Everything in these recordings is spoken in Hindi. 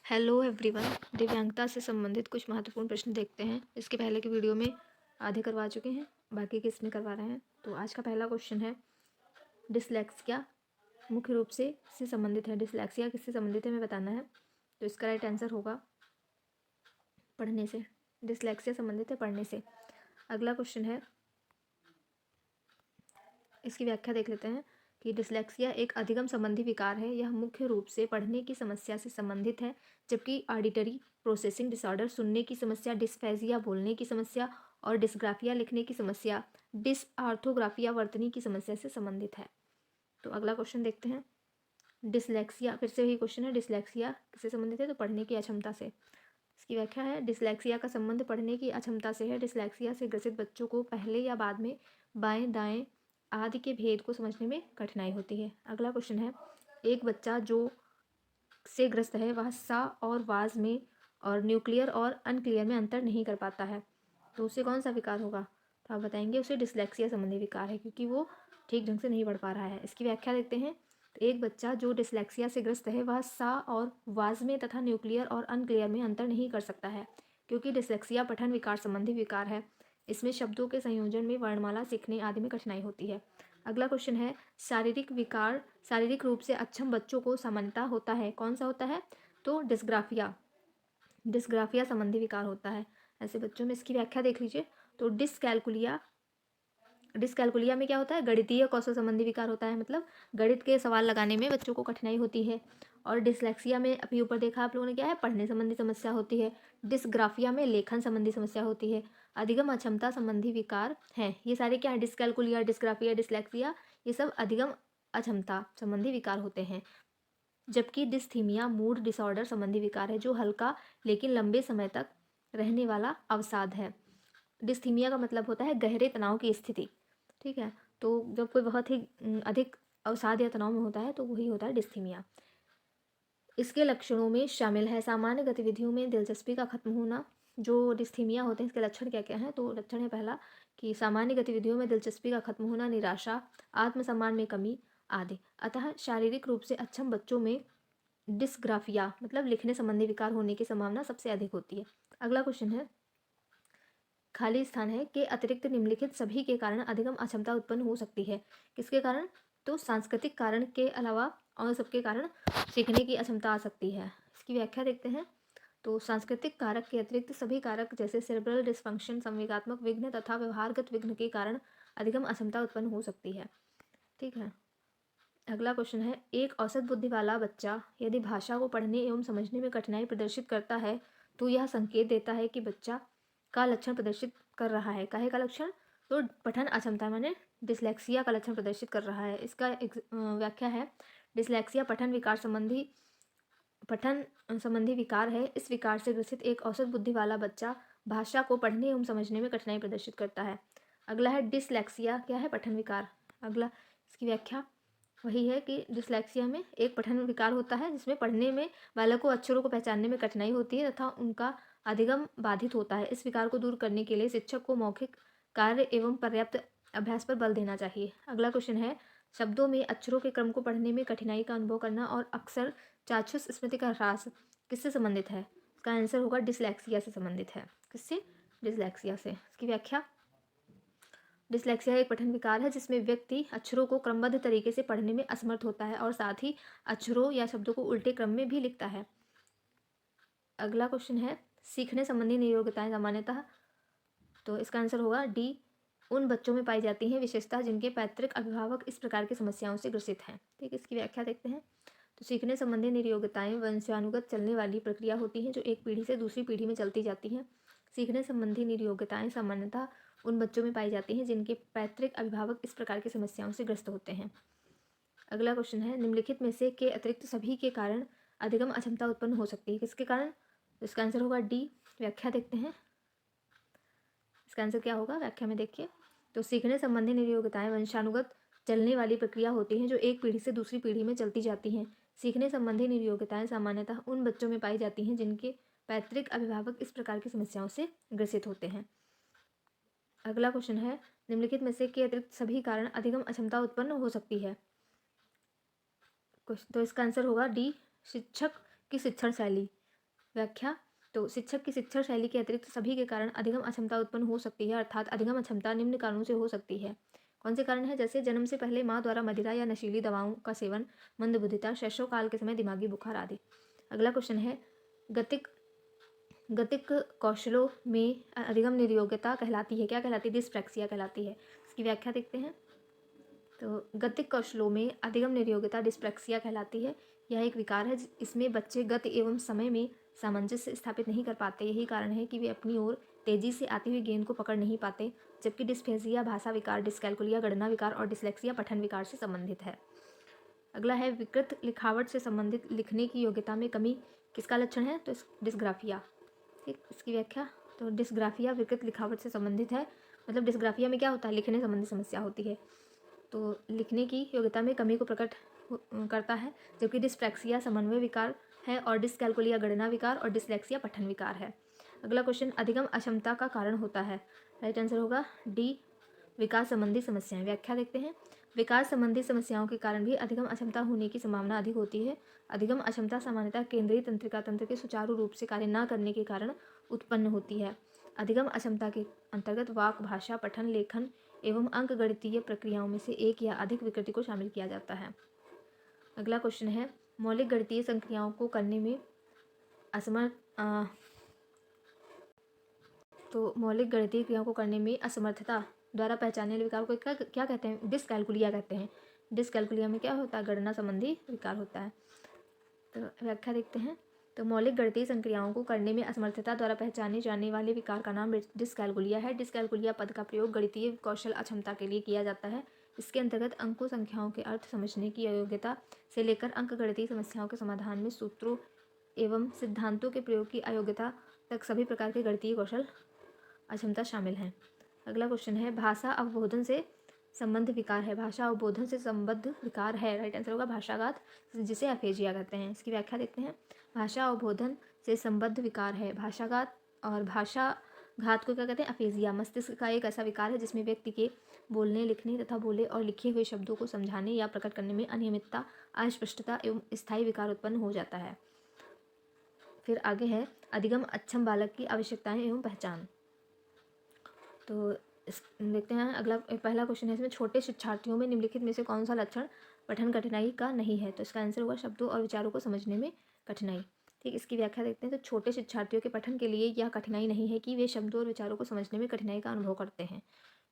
Hello everyone. दिव्यांगता से संबंधित कुछ महत्वपूर्ण प्रश्न देखते हैं। इसके पहले की वीडियो में आधे करवा चुके हैं, बाकी के इसमें करवा रहे हैं। तो आज का पहला क्वेश्चन है, डिसलेक्सिया मुख्य रूप से संबंधित है। डिसलेक्सिया किससे संबंधित है हमें बताना है। तो इसका राइट आंसर होगा पढ़ने से। डिसलेक्सिया संबंधित है पढ़ने से। अगला क्वेश्चन है, इसकी व्याख्या देख लेते हैं कि डिसलेक्सिया एक अधिगम संबंधी विकार है। यह मुख्य रूप से पढ़ने की समस्या से संबंधित है, जबकि ऑडिटरी प्रोसेसिंग डिसऑर्डर सुनने की समस्या, डिस्फेजिया बोलने की समस्या और डिस्ग्राफिया लिखने की समस्या, डिसऑर्थोग्राफिया वर्तनी की समस्या से संबंधित है। तो अगला क्वेश्चन देखते हैं, डिसलेक्सिया फिर से वही क्वेश्चन है, डिसलेक्सिया किससे संबंधित है तो पढ़ने की अक्षमता से। इसकी व्याख्या है, डिसलेक्सिया का संबंध पढ़ने की अक्षमता से है। डिसलेक्सिया से ग्रसित बच्चों को पहले या बाद में बाएं दाएं आदि के भेद को समझने में कठिनाई होती है। अगला क्वेश्चन है, एक बच्चा जो से ग्रस्त है वह सा और वाज में और न्यूक्लियर और अनक्लियर में अंतर नहीं कर पाता है, तो उसे कौन सा विकार होगा। तो आप बताएंगे उसे डिसलेक्सिया संबंधी विकार है, क्योंकि वो ठीक ढंग से नहीं पढ़ पा रहा है। इसकी व्याख्या देखते हैं, तो एक बच्चा जो डिसलेक्सिया से ग्रस्त है वह सा और वाज में तथा न्यूक्लियर और अनक्लियर में अंतर नहीं कर सकता है, क्योंकि डिसलेक्सिया पठन विकार संबंधी विकार है। इसमें शब्दों के संयोजन में वर्णमाला सीखने आदि में कठिनाई होती है। अगला क्वेश्चन है, शारीरिक विकार शारीरिक रूप से अक्षम बच्चों को सामान्यतः होता है, कौन सा होता है तो डिस्ग्राफिया डिस्ग्राफिया संबंधी विकार होता है ऐसे बच्चों में। इसकी व्याख्या देख लीजिए, तो डिसकैलकुलिया में क्या होता है, गणितीय कौशल संबंधी विकार होता है, मतलब गणित के सवाल लगाने में बच्चों को कठिनाई होती है। और डिसलेक्सिया में अभी ऊपर देखा आप लोगों ने क्या है, पढ़ने संबंधी समस्या होती है। डिसग्राफिया में लेखन संबंधी समस्या होती है। अधिगम अक्षमता संबंधी विकार हैं ये सारे, क्या है, डिसकैलकुलिया, डिसग्राफिया, डिसलेक्सिया, ये सब अधिगम अक्षमता संबंधी विकार होते हैं। जबकि डिस्थीमिया मूड डिसऑर्डर संबंधी विकार है, जो हल्का लेकिन लंबे समय तक रहने वाला अवसाद है। डिस्थीमिया का मतलब होता है गहरे तनाव की स्थिति, ठीक है। तो जब कोई बहुत ही अधिक अवसाद या तनाव में होता है तो वही होता है डिस्थीमिया। इसके लक्षणों में शामिल है सामान्य गतिविधियों में दिलचस्पी का खत्म होना। जो डिस्थीमिया होते हैं इसके लक्षण क्या क्या हैं, तो लक्षण है पहला कि सामान्य गतिविधियों में दिलचस्पी का खत्म होना, निराशा, आत्मसम्मान में कमी आदि। अतः शारीरिक रूप से अक्षम बच्चों में डिस्ग्राफिया मतलब लिखने संबंधी विकार होने की संभावना सबसे अधिक होती है। अगला क्वेश्चन है, खाली स्थान है के अतिरिक्त निम्नलिखित सभी के कारण अधिगम अक्षमता उत्पन्न हो सकती है। किसके कारण, तो सांस्कृतिक कारण के अलावा और सबके कारण सीखने की अक्षमता आ सकती है। इसकी व्याख्या देखते हैं, तो सांस्कृतिक कारक के अतिरिक्त सभी कारक जैसे सेरेब्रल डिस्फंक्शन, संवेगात्मक विघ्न तथा व्यवहारगत विघ्न के कारण अधिगम अक्षमता उत्पन्न हो सकती है, ठीक है। अगला क्वेश्चन है, एक औसत बुद्धि वाला बच्चा यदि भाषा को पढ़ने एवं समझने में कठिनाई प्रदर्शित करता है तो यह संकेत देता है कि बच्चा का लक्षण प्रदर्शित कर रहा है। काहे का लक्षण, तो पठन अक्षमता माने डिसलेक्सिया का लक्षण प्रदर्शित कर रहा है। इसका व्याख्या है, डिसलेक्सिया पठन संबंधी विकार है। इस विकार से ग्रसित एक औसत बुद्धि वाला बच्चा भाषा को पढ़ने एवं समझने में कठिनाई प्रदर्शित करता है। अगला है डिसलेक्सिया, क्या है, पठन विकार। अगला इसकी व्याख्या वही है कि डिसलेक्सिया में एक पठन विकार होता है जिसमें पढ़ने में बालक को अक्षरों को पहचानने में कठिनाई होती है तथा उनका अधिगम बाधित होता है। इस विकार को दूर करने के लिए शिक्षक को मौखिक कार्य एवं पर्याप्त अभ्यास पर बल देना चाहिए। अगला क्वेश्चन है, शब्दों में अक्षरों के क्रम को पढ़ने में कठिनाई का अनुभव करना और अक्सर चाक्षुष स्मृति का ह्रास किससे संबंधित है। इसका आंसर होगा डिसलेक्सिया से संबंधित है। किससे, डिसलेक्सिया से। इसकी व्याख्या, डिसलेक्सिया एक पठन विकार है जिसमें व्यक्ति अक्षरों को क्रमबद्ध तरीके से पढ़ने में असमर्थ होता है और साथ ही अक्षरों या शब्दों को उल्टे क्रम में भी लिखता है। अगला क्वेश्चन है, सीखने संबंधी नियोग्यताएं सामान्यतः, तो इसका आंसर होगा डी, उन बच्चों में पाई जाती हैं विशेषता जिनके पैतृक अभिभावक इस प्रकार की समस्याओं से ग्रसित हैं। ठीक, इसकी व्याख्या देखते हैं, तो सीखने संबंधी नियोग्यताएं वंशानुगत चलने वाली प्रक्रिया होती हैं जो एक पीढ़ी से दूसरी पीढ़ी में चलती जाती हैं। सीखने संबंधी नियोग्यताएं सामान्यतः उन बच्चों में पाई जाती हैं जिनके पैतृक अभिभावक इस प्रकार की समस्याओं से ग्रस्त होते हैं। अगला क्वेश्चन है, निम्नलिखित में से के अतिरिक्त सभी के कारण अधिगम अक्षमता उत्पन्न हो सकती है। किसके कारण, इसका आंसर होगा डी। व्याख्या देखते हैं, इसका आंसर क्या होगा, व्याख्या में देखिए, तो सीखने संबंधी नियोग्यताएं वंशानुगत चलने वाली प्रक्रिया होती हैं जो एक पीढ़ी से दूसरी पीढ़ी में चलती जाती हैं। सीखने संबंधी नियोग्यताएं सामान्यतः उन बच्चों में पाई जाती हैं जिनके पैतृक अभिभावक इस प्रकार की समस्याओं से ग्रसित होते हैं। अगला क्वेश्चन है, निम्नलिखित में से के अतिरिक्त सभी कारण अधिगम अक्षमता उत्पन्न हो सकती है। तो इसका आंसर होगा डी, शिक्षक की शिक्षण शैली। व्याख्या, तो शिक्षक की शिक्षण शैली के अतिरिक्त सभी के कारण अधिगम अक्षमता उत्पन्न हो सकती है, अर्थात अधिगम अक्षमता निम्न कारणों से हो सकती है। कौन से कारण है? जैसे जन्म से पहले माँ द्वारा मदिरा या नशीली दवाओं का सेवन, मंदबुद्धिता, शैशव काल के समय दिमागी बुखार आदि। अगला क्वेश्चन है, गतिक गतिक कौशलों में अधिगम निर्योग्यता कहलाती है, क्या कहलाती है? डिस्प्रैक्सिया कहलाती है। इसकी व्याख्या देखते हैं। तो गतिक कौशलों में अधिगम निर्योग्यता डिस्प्रैक्सिया कहलाती है। यह एक विकार है, इसमें बच्चे गति एवं समय में सामंजस्य स्थापित नहीं कर पाते। यही कारण है कि वे अपनी ओर तेजी से आती हुई गेंद को पकड़ नहीं पाते। जबकि डिस्फेजिया भाषा विकार, डिस्कैल्कुलिया गणना विकार और डिसलेक्सिया पठन विकार से संबंधित है। अगला है, विकृत लिखावट से संबंधित लिखने की योग्यता में कमी किसका लक्षण है? तो डिस्ग्राफिया। ठीक, इसकी व्याख्या, तो डिस्ग्राफिया विकृत लिखावट से संबंधित है। मतलब डिस्ग्राफिया में क्या होता है? लिखने संबंधी समस्या होती है, तो लिखने की योग्यता में कमी को प्रकट करता है। जबकि डिस्प्रैक्सिया समन्वय विकार है और डिस्कैल्कुलिया गणना विकार और डिसलेक्सिया पठन विकार है। अगला क्वेश्चन, अधिगम अक्षमता का कारण होता है। राइट आंसर होगा डी, विकास संबंधी समस्याएं। व्याख्या देखते हैं। विकास संबंधी समस्याओं के कारण भी अधिगम अक्षमता होने की संभावना अधिक होती है। अधिगम अक्षमता सामान्यतः केंद्रीय तंत्रिका तंत्र के सुचारू रूप से कार्य न करने के कारण उत्पन्न होती है। अधिगम अक्षमता के अंतर्गत वाक, भाषा, पठन, लेखन एवं अंकगणितीय प्रक्रियाओं में से एक या अधिक विकृति को शामिल किया जाता है। अगला क्वेश्चन है, मौलिक गणितीय संक्रियाओं को करने में मौलिक गणितीय क्रियाओं को करने में असमर्थता द्वारा पहचाने वाले विकार को क्या कहते हैं? डिस्कैल्कुलिया कहते हैं। डिस्कैल्कुलिया में क्या होता है? गणना संबंधी विकार होता है। तो व्याख्या देखते हैं। तो मौलिक गणितीय संक्रियाओं को करने में असमर्थता द्वारा पहचाने जाने वाले विकार का नाम डिस्कैल्कुलिया है। डिस्कैल्कुलिया पद का प्रयोग गणितीय कौशल अक्षमता के लिए किया जाता है। इसके अंतर्गत अंकों, संख्याओं के अर्थ समझने की अयोग्यता से लेकर अंकगणितीय समस्याओं के समाधान में सूत्रों एवं सिद्धांतों के प्रयोग की अयोग्यता तक सभी प्रकार के गणितीय कौशल अक्षमता शामिल हैं। अगला क्वेश्चन है, भाषा अवबोधन से संबंध विकार है। भाषा अवबोधन से संबद्ध विकार है। राइट आंसर होगा भाषाघात, जिसे अफेजिया कहते हैं। इसकी व्याख्या देखते हैं। भाषा अवबोधन से संबद्ध विकार है भाषाघात, और भाषाघात को क्या कहते हैं? अफेजिया। मस्तिष्क का एक ऐसा विकार है जिसमें व्यक्ति के बोलने, लिखने तथा बोले और लिखे हुए शब्दों को समझाने या प्रकट करने में अनियमितता, अस्पष्टता एवं स्थायी विकार उत्पन्न हो जाता है। फिर आगे है, अधिगम अक्षम बालक की आवश्यकताएं एवं पहचान। तो देखते हैं। अगला पहला क्वेश्चन है, इसमें छोटे शिक्षार्थियों में निम्नलिखित में से कौन सा लक्षण पठन कठिनाई का नहीं है? तो इसका आंसर होगा शब्दों और विचारों को समझने में कठिनाई। ठीक, इसकी व्याख्या देखते हैं। तो छोटे शिक्षार्थियों के पठन के लिए यह कठिनाई नहीं है कि वे शब्दों और विचारों को समझने में कठिनाई का अनुभव करते हैं।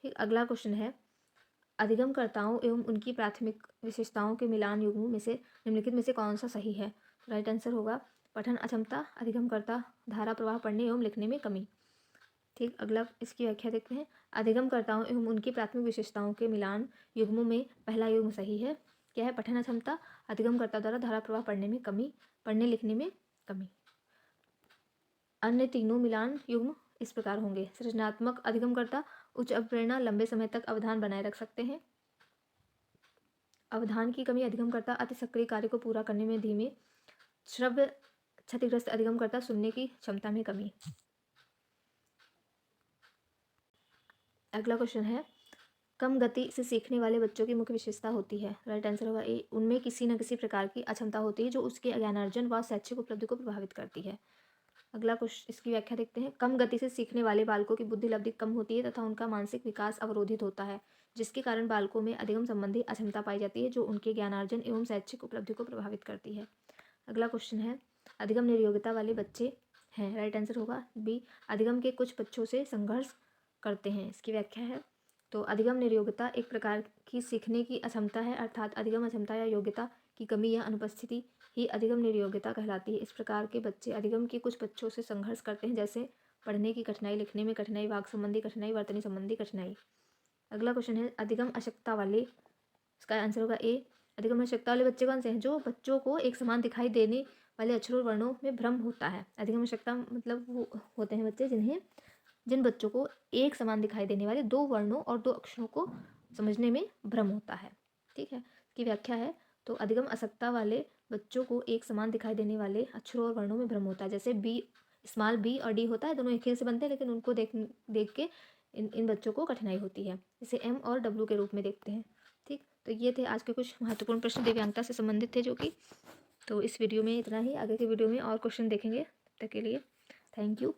ठीक, अगला क्वेश्चन है, अधिगमकर्ताओं एवं उनकी प्राथमिक विशेषताओं के मिलान युग्मों में से निम्नलिखित में से कौन सा सही है? राइट आंसर होगा पठन अक्षमता, अधिगमकर्ता, धारा प्रवाह पढ़ने एवं लिखने में कमी। ठीक, अगला इसकी व्याख्या देखते हैं। अधिगमकर्ताओं एवं उनकी प्राथमिक विशेषताओं के मिलान युग्मों में पहला युग्म सही है। क्या है? पठन अक्षमता, अधिगमकर्ता द्वारा धारा प्रवाह पढ़ने में कमी, पढ़ने लिखने में कमी। अन्य तीनों मिलान युग्म इस प्रकार होंगे। सृजनात्मक अधिगमकर्ता, उच्च अवप्रेरणा, लंबे समय तक अवधान बनाए रख सकते हैं। अवधान की कमी अधिगमकर्ता, अति सक्रिय कार्य को पूरा करने में धीमे। श्रव्य क्षतिग्रस्त अधिगमकर्ता, सुनने की क्षमता में कमी। अगला क्वेश्चन है, कम गति से सीखने वाले बच्चों की मुख्य विशेषता होती है। राइट आंसर होगा ए, उनमें किसी न किसी प्रकार की अक्षमता होती है जो उसके ज्ञानार्जन व शैक्षिक उपलब्धि को प्रभावित करती है। अगला क्वेश्चन, इसकी व्याख्या देखते हैं। कम गति से सीखने वाले बालकों की बुद्धि लब्धि कम होती है तथा उनका मानसिक विकास अवरोधित होता है, जिसके कारण बालकों में अधिगम संबंधी अक्षमता पाई जाती है जो उनके ज्ञानार्जन एवं शैक्षिक उपलब्धि को प्रभावित करती है। अगला क्वेश्चन है, अधिगम निर्योग्यता वाले बच्चे हैं। राइट आंसर होगा बी, अधिगम के कुछ बच्चों से संघर्ष करते हैं। इसकी व्याख्या है, तो अधिगम निर्योग्यता एक प्रकार की सीखने की अक्षमता है, अर्थात अधिगम अक्षमता या योग्यता की कमी या अनुपस्थिति ही अधिगम निर्योग्यता कहलाती है। इस प्रकार के बच्चे अधिगम के कुछ बच्चों से संघर्ष करते हैं, जैसे पढ़ने की कठिनाई, लिखने में कठिनाई, वाक संबंधी कठिनाई, वर्तनी संबंधी कठिनाई। अगला क्वेश्चन है, अधिगम अशक्तता वाले, इसका आंसर होगा ए, अधिगम अशक्तता वाले बच्चे कौन से हैं? जो बच्चों को एक समान दिखाई देने वाले अक्षरों और वर्णों में भ्रम होता है। अधिगम अशक्तता मतलब वो होते हैं बच्चे जिन बच्चों को एक समान दिखाई देने वाले दो वर्णों और दो अक्षरों को समझने में भ्रम होता है। ठीक है, इसकी व्याख्या है, तो अधिगम अशक्तता वाले बच्चों को एक समान दिखाई देने वाले अक्षरों और वर्णों में भ्रम होता है। जैसे बी, स्मॉल बी और डी होता है, दोनों एक ही से बनते हैं, लेकिन उनको देख के इन बच्चों को कठिनाई होती है। इसे एम और डब्ल्यू के रूप में देखते हैं। ठीक, तो ये थे आज के कुछ महत्वपूर्ण प्रश्न दिव्यांगता से संबंधित थे जो कि, तो इस वीडियो में इतना ही। आगे के वीडियो में और क्वेश्चन देखेंगे। तक के लिए थैंक यू।